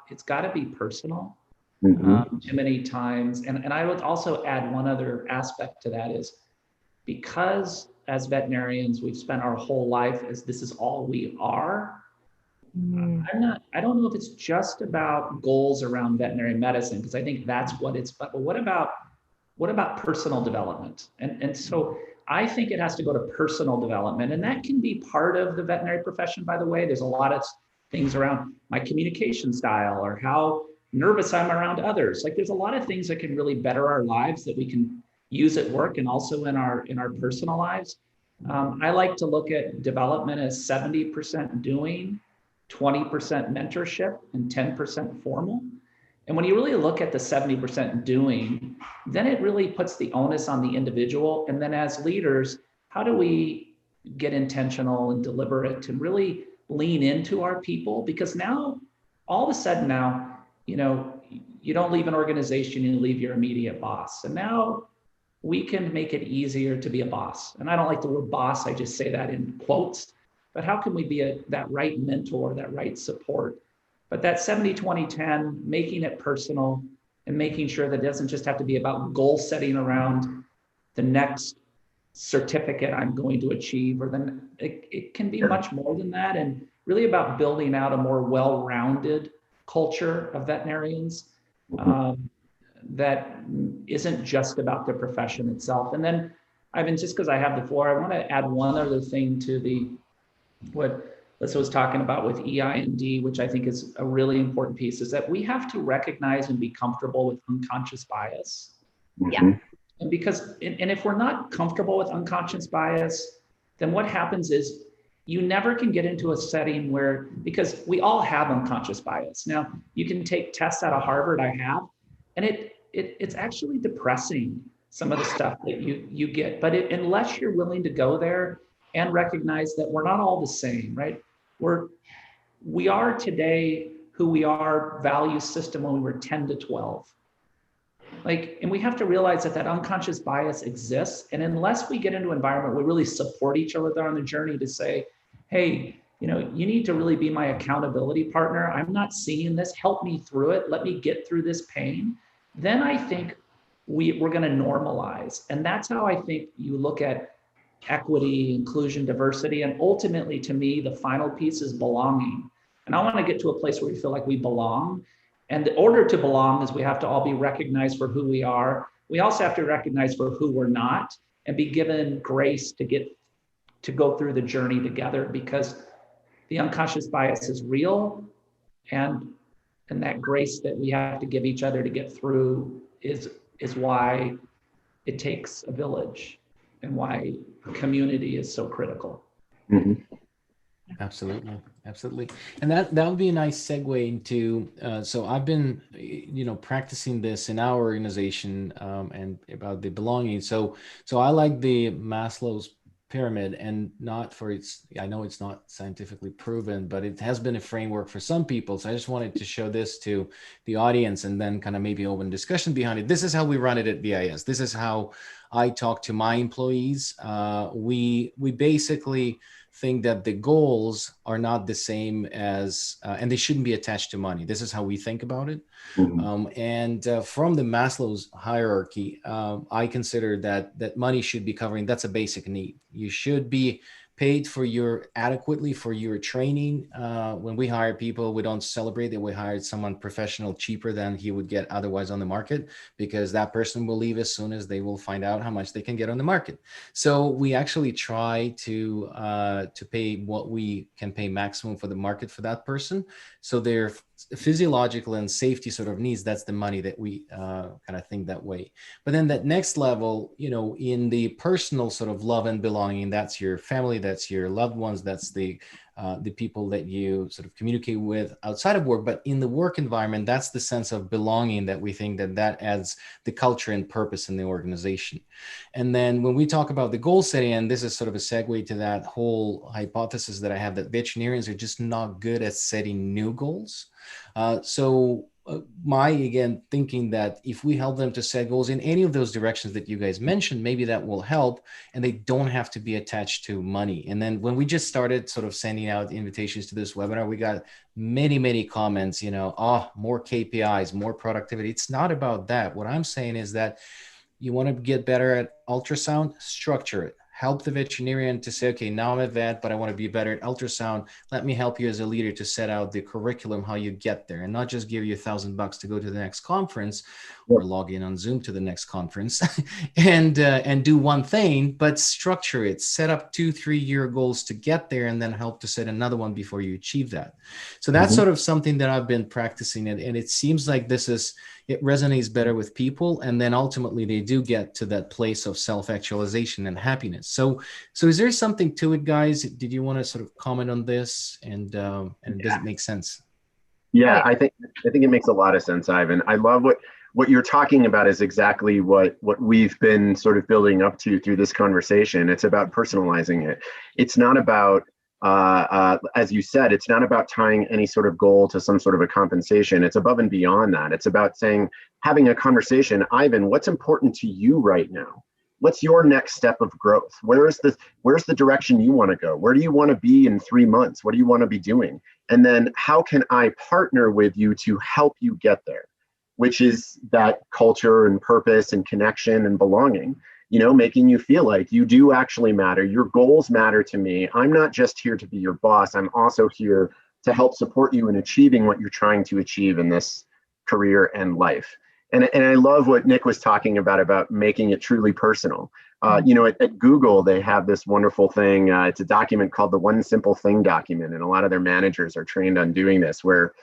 it's got to be personal. Too many times. And I would also add one other aspect to that is, because as veterinarians, we've spent our whole life as this is all we are. I don't know if it's just about goals around veterinary medicine, because I think that's what it's, but what about personal development? And so I think it has to go to personal development, and that can be part of the veterinary profession, by the way. There's a lot of things around my communication style or how nervous I'm around others. Like there's a lot of things that can really better our lives that we can use at work and also in our personal lives. I like to look at development as 70% doing, 20% mentorship, and 10% formal. And when you really look at the 70% doing, then it really puts the onus on the individual. And then as leaders, how do we get intentional and deliberate and really lean into our people? Because now, all of a sudden now, you don't leave an organization, you leave your immediate boss. And now we can make it easier to be a boss. And I don't like the word boss, I just say that in quotes. But how can we be that right mentor, that right support? But that 70-20-10, making it personal and making sure that it doesn't just have to be about goal setting around the next certificate I'm going to achieve, or then it can be much more than that, and really about building out a more well-rounded culture of veterinarians that isn't just about the profession itself. And then, just because I have the floor, I want to add one other thing to what Alyssa was talking about with EI&D, which I think is a really important piece, is that we have to recognize and be comfortable with unconscious bias. Yeah. And if we're not comfortable with unconscious bias, then what happens is you never can get into a setting because we all have unconscious bias. Now, you can take tests out of Harvard, I have, and it's actually depressing, some of the stuff that you get. But unless you're willing to go there and recognize that we're not all the same, right? We are today who we are value system when we were 10 to 12. And we have to realize that unconscious bias exists. And unless we get into an environment where we really support each other on the journey to say, hey, you need to really be my accountability partner. I'm not seeing this. Help me through it. Let me get through this pain. Then I think we're going to normalize. And that's how I think you look at equity, inclusion, diversity. And ultimately, to me, the final piece is belonging. And I want to get to a place where we feel like we belong. And the order to belong is we have to all be recognized for who we are. We also have to recognize for who we're not and be given grace to go through the journey together, because the unconscious bias is real, and that grace that we have to give each other to get through is why it takes a village and why community is so critical. Mm-hmm. Absolutely, absolutely, and that would be a nice segue into. So I've been, practicing this in our organization, and about the belonging. So I like the Maslow's pyramid, and not for its. I know it's not scientifically proven, but it has been a framework for some people. So I just wanted to show this to the audience, and then kind of maybe open discussion behind it. This is how we run it at VIS. This is how I talk to my employees. We basically think that the goals are not the same as, and they shouldn't be attached to money. This is how we think about it. Mm-hmm. And from the Maslow's hierarchy, I consider that money should be covering, that's a basic need. You should be paid for adequately for your training. When we hire people, we don't celebrate that we hired someone professional cheaper than he would get otherwise on the market, because that person will leave as soon as they will find out how much they can get on the market. So we actually try to pay what we can pay maximum for the market for that person. So their physiological and safety sort of needs, that's the money that we kind of think that way. But then that next level, in the personal sort of love and belonging, that's your family, that's your loved ones, that's the people that you sort of communicate with outside of work. But in the work environment, that's the sense of belonging that we think that adds the culture and purpose in the organization. And then when we talk about the goal setting, and this is sort of a segue to that whole hypothesis that I have, that veterinarians are just not good at setting new goals. My, again, thinking that if we help them to set goals in any of those directions that you guys mentioned, maybe that will help, and they don't have to be attached to money. And then when we just started sort of sending out invitations to this webinar, we got many comments, more KPIs, more productivity. It's not about that. What I'm saying is that you want to get better at ultrasound, structure it. Help the veterinarian to say, okay, now I'm a vet, but I want to be better at ultrasound. Let me help you as a leader to set out the curriculum, how you get there, and not just give you $1,000 to go to the next conference or log in on Zoom to the next conference and do one thing, but structure it, set up 2-3 year goals to get there, and then help to set another one before you achieve that. So that's sort of something that I've been practicing, and it seems like it resonates better with people, and then ultimately they do get to that place of self-actualization and happiness. So is there something to it, guys? Did you want to sort of comment on this, and does it make sense? Yeah, I think it makes a lot of sense, Ivan. I love what you're talking about is exactly what we've been sort of building up to through this conversation. It's about personalizing it. It's not about as you said, it's not about tying any sort of goal to some sort of a compensation. It's above and beyond that. It's about having a conversation. Ivan, what's important to you right now? What's your next step of growth? Where's the direction you want to go? Where do you want to be in 3 months? What do you want to be doing? And then how can I partner with you to help you get there? Which is that culture and purpose and connection and belonging. Making you feel like you do actually matter. Your goals matter to me. I'm not just here to be your boss. I'm also here to help support you in achieving what you're trying to achieve in this career and life. And I love what Nick was talking about making it truly personal. At Google, they have this wonderful thing. It's a document called the One Simple Thing document. And a lot of their managers are trained on doing this, where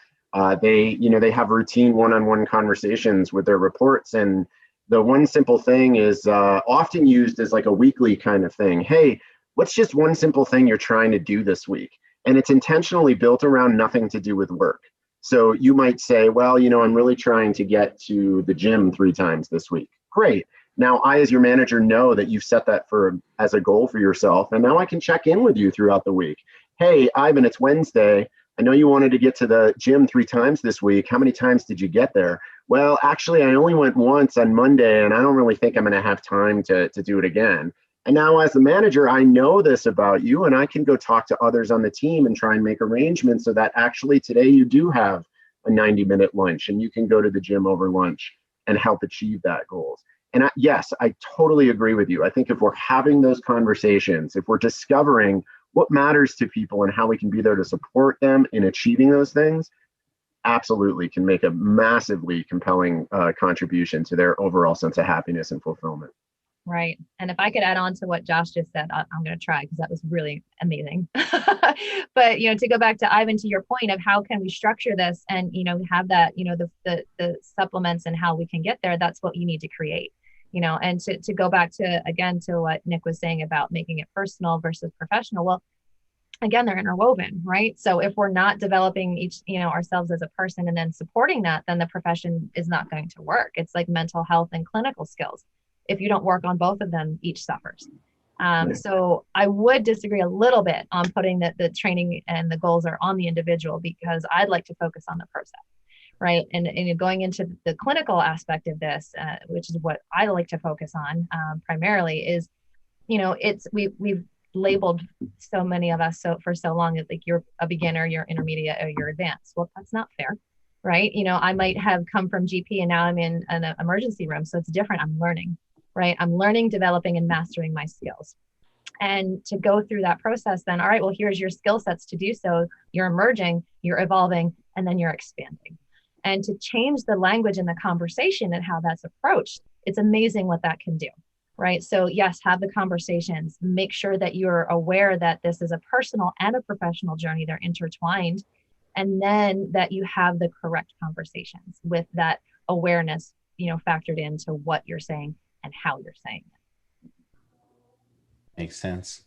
they have routine one-on-one conversations with their reports. And the one simple thing is often used as like a weekly kind of thing. Hey, what's just one simple thing you're trying to do this week? And it's intentionally built around nothing to do with work. So you might say, well, I'm really trying to get to the gym 3 times this week. Great. Now I, as your manager, know that you've set that as a goal for yourself. And now I can check in with you throughout the week. Hey, Ivan, it's Wednesday. I know you wanted to get to the gym 3 times this week. How many times did you get there? Well, actually, I only went once on Monday, and I don't really think I'm going to have time to do it again. And now as the manager, I know this about you, and I can go talk to others on the team and try and make arrangements so that actually today you do have a 90-minute lunch, and you can go to the gym over lunch and help achieve that goals. And yes, I totally agree with you. I think if we're having those conversations, if we're discovering what matters to people and how we can be there to support them in achieving those things, absolutely can make a massively compelling contribution to their overall sense of happiness and fulfillment. Right. And if I could add on to what Josh just said, I'm going to try, because that was really amazing. But, to go back to Ivan, to your point of how can we structure this and, have that, the supplements and how we can get there, that's what you need to create, and to go back to, again, to what Nick was saying about making it personal versus professional. Well, again, they're interwoven, right? So if we're not developing each, ourselves as a person and then supporting that, then the profession is not going to work. It's like mental health and clinical skills. If you don't work on both of them, each suffers. So I would disagree a little bit on putting that the training and the goals are on the individual, because I'd like to focus on the process, right? And going into the clinical aspect of this, which is what I like to focus on primarily, is, we've labeled so many of us for so long as like you're a beginner, you're intermediate, or you're advanced. Well, that's not fair, right? I might have come from GP and now I'm in an emergency room, so it's different. I'm learning, right? I'm learning, developing, and mastering my skills. And to go through that process, then, all right, well, here's your skill sets to do so. You're emerging, you're evolving, and then you're expanding. And to change the language and the conversation and how that's approached, it's amazing what that can do. Right. So yes, have the conversations, make sure that you're aware that this is a personal and a professional journey. They're intertwined. And then that you have the correct conversations with that awareness, factored into what you're saying and how you're saying it. Makes sense.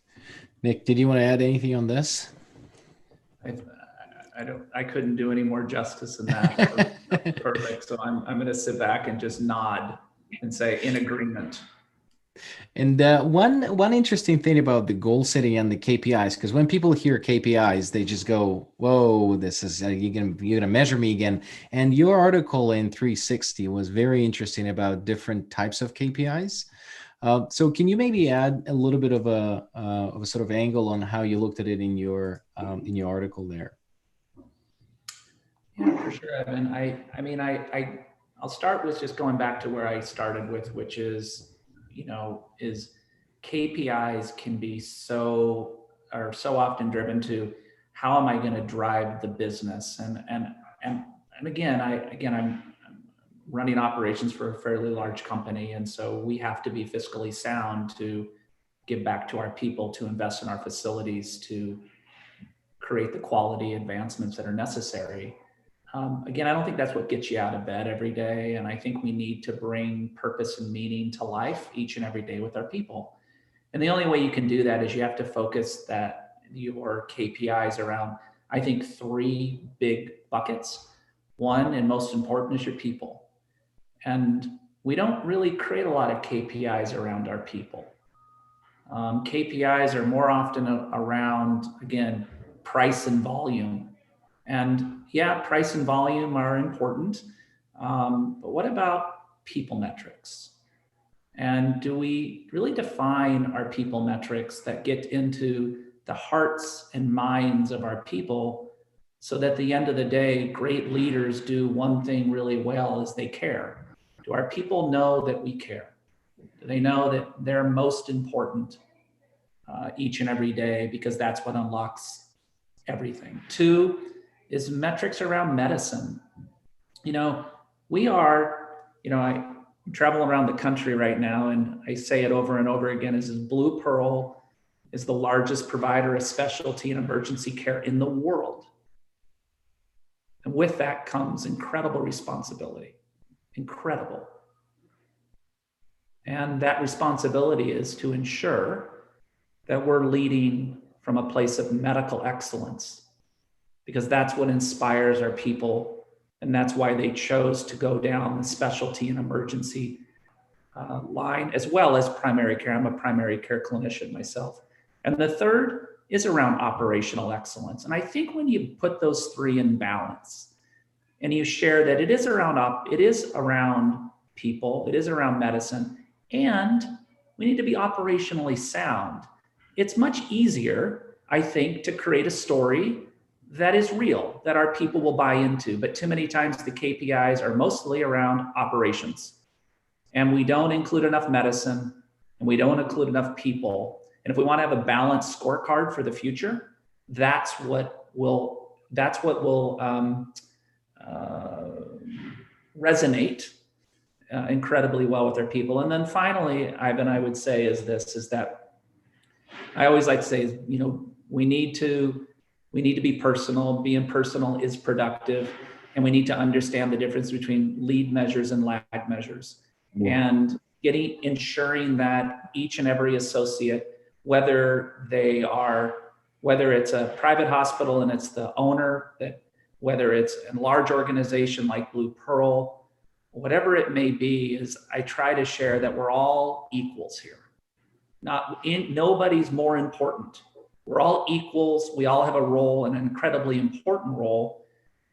Nick, did you want to add anything on this? I couldn't do any more justice than that. That's perfect. So I'm going to sit back and just nod and say in agreement. And one interesting thing about the goal setting and the KPIs, because when people hear KPIs, they just go, "Whoa, this is you're gonna measure me again." And your article in 360 was very interesting about different types of KPIs. So can you maybe add a little bit of a sort of angle on how you looked at it in your article there? Yeah, for sure, Evan. I'll start with just going back to where I started with, which is, is KPIs can be so often driven to how am I going to drive the business, and again I'm running operations for a fairly large company, and so we have to be fiscally sound to give back to our people, to invest in our facilities, to create the quality advancements that are necessary. Again, I don't think that's what gets you out of bed every day. And I think we need to bring purpose and meaning to life each and every day with our people. And the only way you can do that is you have to focus your KPIs around, I think, 3 big buckets. One, and most important, is your people. And we don't really create a lot of KPIs around our people. KPIs are more often around, again, price and volume. And yeah, price and volume are important, but what about people metrics? And do we really define our people metrics that get into the hearts and minds of our people, so that at the end of the day, great leaders do one thing really well, is they care. Do our people know that we care? Do they know that they're most important each and every day, because that's what unlocks everything? 2 is metrics around medicine. We are, I travel around the country right now, and I say it over and over again, is BluePearl is the largest provider of specialty and emergency care in the world. And with that comes incredible responsibility, incredible. And that responsibility is to ensure that we're leading from a place of medical excellence, because that's what inspires our people. And that's why they chose to go down the specialty and emergency line, as well as primary care. I'm a primary care clinician myself. And the 3rd is around operational excellence. And I think when you put those 3 in balance and you share that it is around people, it is around medicine, and we need to be operationally sound, it's much easier, I think, to create a story that is real, that our people will buy into. But too many times the KPIs are mostly around operations, and we don't include enough medicine, and we don't include enough people. And if we want to have a balanced scorecard for the future, that's what will resonate incredibly well with our people. And then finally, Ivan, I would say is that I always like to say, we need to be personal. Being personal is productive, and we need to understand the difference between lead measures and lag measures. Yeah. And ensuring that each and every associate, whether they are whether it's a private hospital and it's the owner, whether it's a large organization like BluePearl, whatever it may be, is I try to share that we're all equals here. Nobody's more important. We're all equals. We all have a role, an incredibly important role.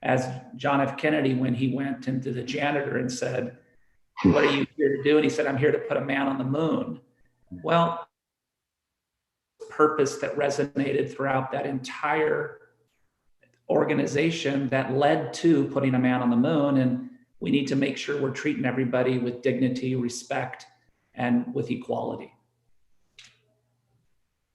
As John F. Kennedy, when he went into the janitor and said, "What are you here to do?" And he said, "I'm here to put a man on the moon." Well, purpose that resonated throughout that entire organization that led to putting a man on the moon. And we need to make sure we're treating everybody with dignity, respect, and with equality.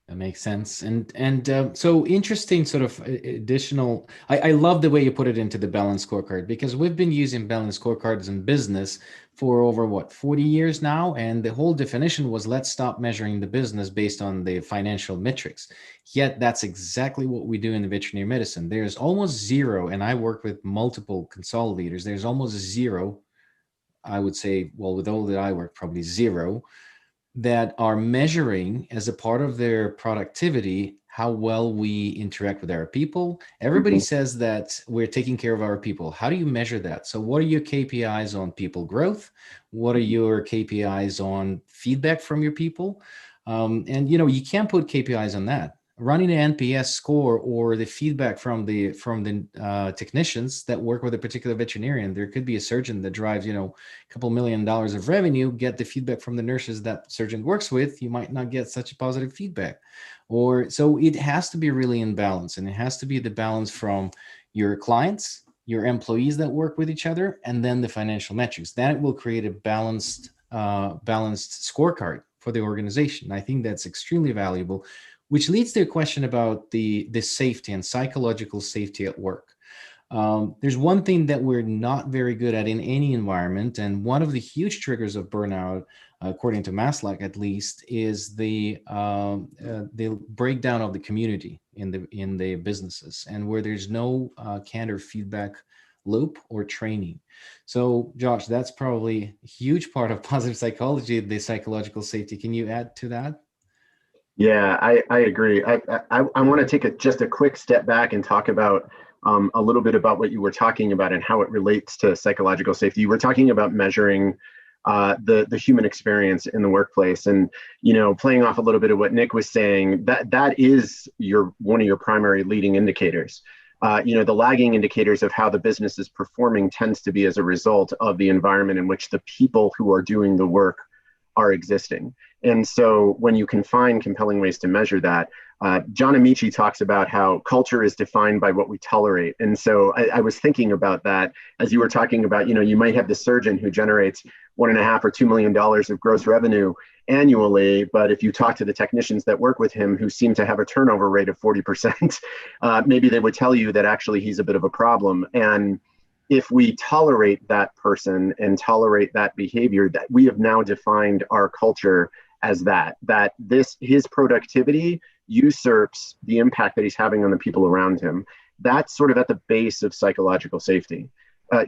That makes sense. And so interesting sort of additional, I love the way you put it into the balanced scorecard, because we've been using balanced scorecards in business for over 40 years now. And the whole definition was, let's stop measuring the business based on the financial metrics. Yet that's exactly what we do in the veterinary medicine. There's almost zero, and I work with multiple consolidators, there's almost zero, I would say, well, with all that I work, probably zero, that are measuring as a part of their productivity how well we interact with our people. Everybody says that we're taking care of our people. How do you measure that? So what are your KPIs on people growth? What are your KPIs on feedback from your people? And you can't put KPIs on that. Running an NPS score or the feedback from the technicians that work with a particular veterinarian. There could be a surgeon that drives, a couple $1 million of revenue, get the feedback from the nurses that surgeon works with. You might not get such a positive feedback. So it has to be really in balance, and it has to be the balance from your clients, your employees that work with each other, and then the financial metrics. That will create a balanced scorecard for the organization. I think that's extremely valuable, which leads to a question about the safety and psychological safety at work. There's one thing that we're not very good at in any environment, and one of the huge triggers of burnout, according to Maslow at least, is the breakdown of the community in the businesses, and where there's no candor feedback loop or training. So, Josh, that's probably a huge part of positive psychology, the psychological safety. Can you add to that? Yeah, I agree. I want to take just a quick step back and talk about a little bit about what you were talking about and how it relates to psychological safety. You were talking about measuring the human experience in the workplace, and playing off a little bit of what Nick was saying, that is one of your primary leading indicators. The lagging indicators of how the business is performing tends to be as a result of the environment in which the people who are doing the work are existing. And so when you can find compelling ways to measure that, John Amici talks about how culture is defined by what we tolerate. And so I was thinking about that as you were talking about, you might have the surgeon who generates $1.5 or $2 million of gross revenue annually, but if you talk to the technicians that work with him who seem to have a turnover rate of 40%, maybe they would tell you that actually he's a bit of a problem. And if we tolerate that person and tolerate that behavior, that we have now defined our culture as that his productivity usurps the impact that he's having on the people around him. That's sort of at the base of psychological safety.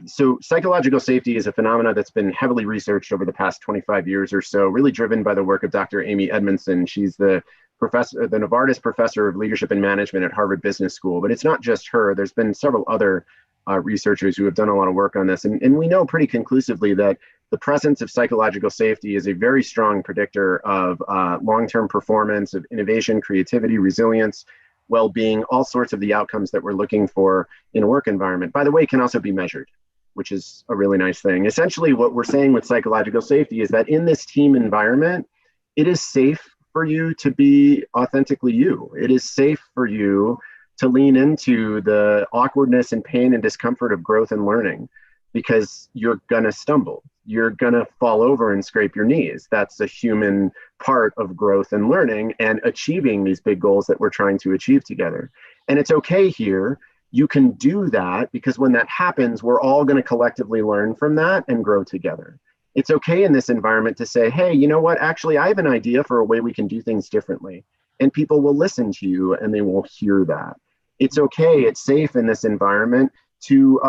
So psychological safety is a phenomenon that's been heavily researched over the past 25 years or so, really driven by the work of Dr. Amy Edmondson. She's the Novartis Professor of Leadership and Management at Harvard Business School. But it's not just her. There's been several other researchers who have done a lot of work on this. And we know pretty conclusively that the presence of psychological safety is a very strong predictor of long-term performance, of innovation, creativity, resilience, well-being, all sorts of the outcomes that we're looking for in a work environment. By the way, can also be measured, which is a really nice thing. Essentially, what we're saying with psychological safety is that in this team environment, it is safe for you to be authentically you. It is safe for you to lean into the awkwardness and pain and discomfort of growth and learning, because you're gonna stumble. You're gonna fall over and scrape your knees. That's a human part of growth and learning and achieving these big goals that we're trying to achieve together. And it's okay here. You can do that because when that happens, we're all gonna collectively learn from that and grow together. It's okay in this environment to say, hey, you know what? Actually, I have an idea for a way we can do things differently. And people will listen to you and they will hear that. It's okay. It's safe in this environment to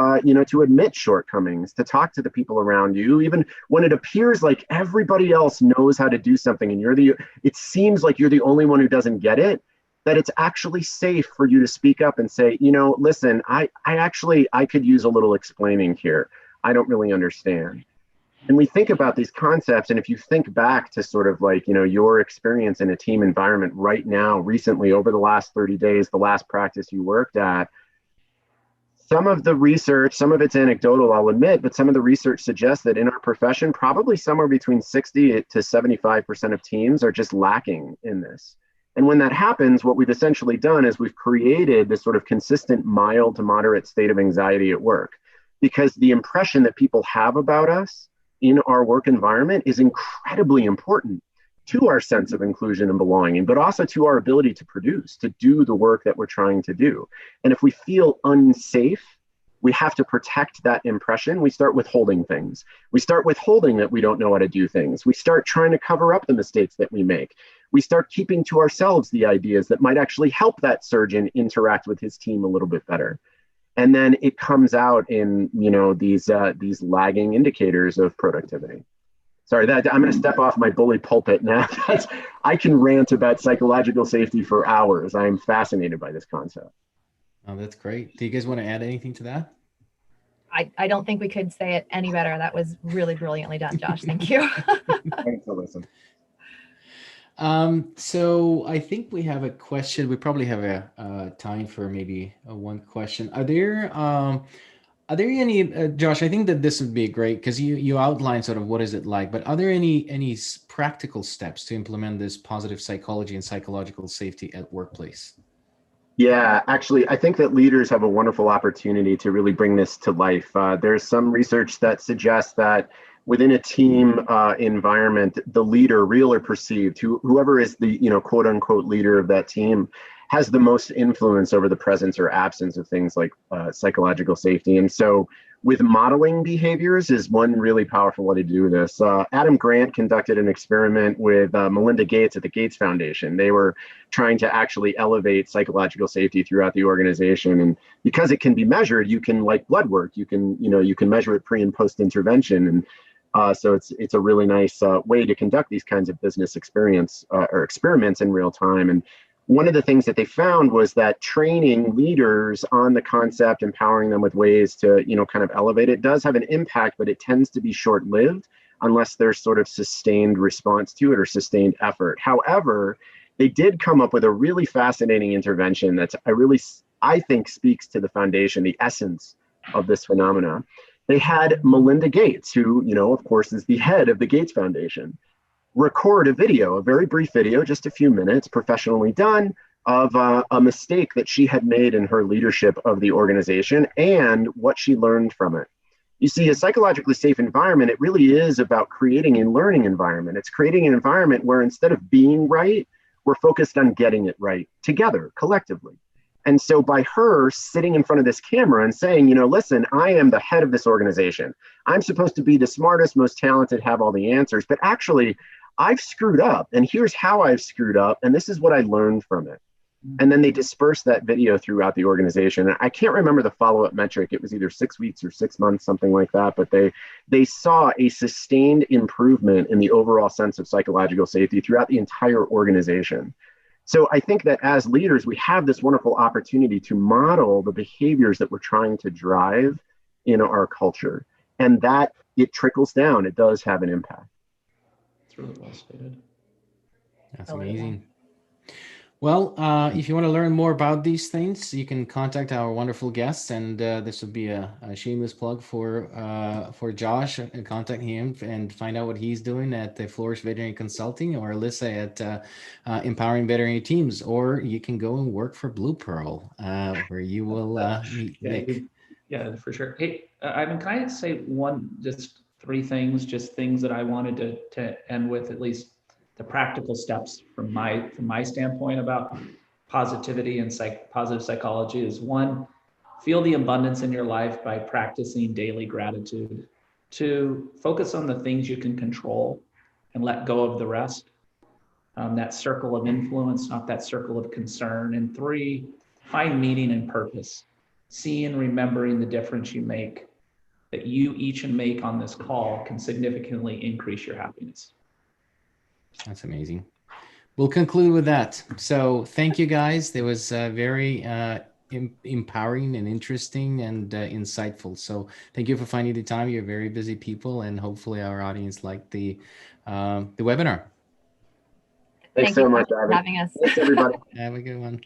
admit shortcomings, to talk to the people around you, even when it appears like everybody else knows how to do something and it seems like you're the only one who doesn't get it. that it's actually safe for you to speak up and say, listen, I could use a little explaining here. I don't really understand. And we think about these concepts, and if you think back to sort of like, your experience in a team environment right now, recently, over the last 30 days, the last practice you worked at, some of the research, some of it's anecdotal, I'll admit, but some of the research suggests that in our profession, probably somewhere between 60 to 75% of teams are just lacking in this. And when that happens, what we've essentially done is we've created this sort of consistent mild to moderate state of anxiety at work, because the impression that people have about us in our work environment is incredibly important to our sense of inclusion and belonging, but also to our ability to produce, to do the work that we're trying to do. And if we feel unsafe, we have to protect that impression. We start withholding things. We start withholding that we don't know how to do things. We start trying to cover up the mistakes that we make. We start keeping to ourselves the ideas that might actually help that surgeon interact with his team a little bit better. And then it comes out in, these lagging indicators of productivity. Sorry, that I'm going to step off my bully pulpit now. I can rant about psychological safety for hours. I am fascinated by this concept. Oh, that's great. Do you guys want to add anything to that? I don't think we could say it any better. That was really brilliantly done, Josh. Thank you. Thanks, Alyssa. So I think we have a question. We probably have a time for maybe one question. Are there any, Josh, I think that this would be great because you outlined sort of what is it like, but are there any practical steps to implement this positive psychology and psychological safety at workplace? Yeah, actually, I think that leaders have a wonderful opportunity to really bring this to life. There's some research that suggests that within a team environment, the leader, real or perceived, whoever is the quote unquote leader of that team, has the most influence over the presence or absence of things like psychological safety. And so with modeling behaviors is one really powerful way to do this. Adam Grant conducted an experiment with Melinda Gates at the Gates Foundation. They were trying to actually elevate psychological safety throughout the organization. And because it can be measured, you can, like blood work, you can measure it pre and post intervention. And so it's a really nice way to conduct these kinds of business experiments in real time. And one of the things that they found was that training leaders on the concept, empowering them with ways to, kind of elevate it, does have an impact, but it tends to be short-lived unless there's sort of sustained response to it or sustained effort. However, they did come up with a really fascinating intervention that I think speaks to the foundation, the essence of this phenomena. They had Melinda Gates, who, of course, is the head of the Gates Foundation, record a video, a very brief video, just a few minutes, professionally done, of a mistake that she had made in her leadership of the organization and what she learned from it. You see, a psychologically safe environment, it really is about creating a learning environment. It's creating an environment where instead of being right, we're focused on getting it right together, collectively. And so by her sitting in front of this camera and saying, listen, I am the head of this organization. I'm supposed to be the smartest, most talented, have all the answers, but actually I've screwed up, and here's how I've screwed up, and this is what I learned from it. And then they dispersed that video throughout the organization. And I can't remember the follow-up metric. It was either 6 weeks or 6 months, something like that. But they saw a sustained improvement in the overall sense of psychological safety throughout the entire organization. So I think that as leaders, we have this wonderful opportunity to model the behaviors that we're trying to drive in our culture. And that it trickles down. It does have an impact. It's really well stated. That's amazing. Well, if you want to learn more about these things, you can contact our wonderful guests, and this would be a shameless plug for Josh. Contact him and find out what he's doing at the Flourish Veterinary Consulting, or Alyssa at Empowering Veterinary Teams, or you can go and work for BluePearl, where you will meet Nick. Yeah, for sure. Hey, Ivan, can I say just three things, just things that I wanted to end with, at least the practical steps from my standpoint about positivity and positive psychology is: one, feel the abundance in your life by practicing daily gratitude. Two, focus on the things you can control and let go of the rest. That circle of influence, not that circle of concern. And three, find meaning and purpose. See and remembering the difference you make, that you each and make on this call, can significantly increase your happiness. That's amazing. we'll conclude with that. So thank you guys. It was very empowering and interesting and insightful. So thank you for finding the time. You're very busy people, and hopefully our audience liked the webinar. Thanks so much, for having us. Thanks, everybody. Have a good one.